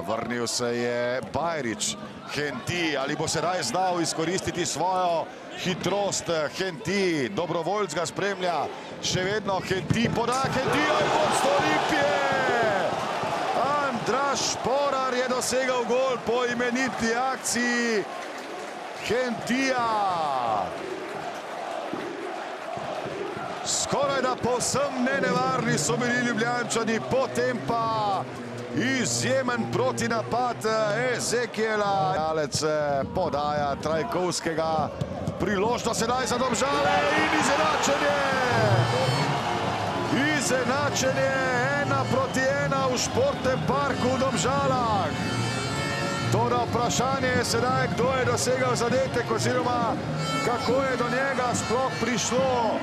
Vrnil se je Bajrić, Henti, ali bo sedaj znal izkoristiti svojo hitrost. Henti, dobrovoljc ga spremlja, še vedno Henti, poda Hentija in vodstvo Olimpije. Andraž Šporar je dosegal gol po imenitni akciji Hentija. Skoraj da povsem nenevarni so bili Ljubljančani, potem pa izjemen protinapad Ezekiela. Jalec podaja Trajkovskega, priložnost sedaj za Domžale in izenačenje. Izenačenje 1:1 v Športnem parku v Domžalah. Toda vprašanje je sedaj, kdo je dosegal zadetek oziroma kako je do njega sploh prišlo.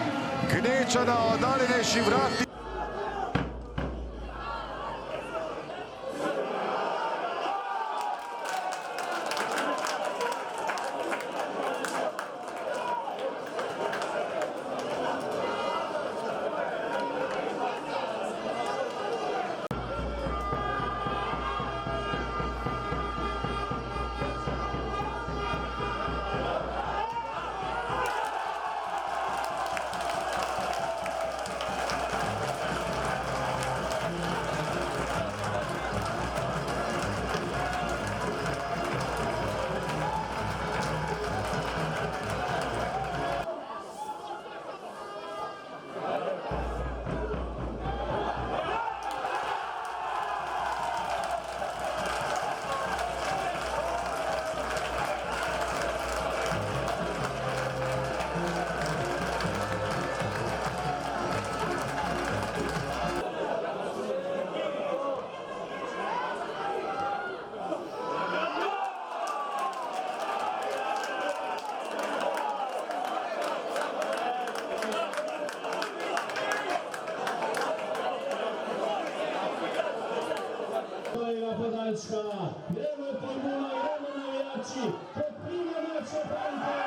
Gneča na oddaljenejši vrati. Podaljška, gremo tribuna, gremo navijači, podprimo naše fante!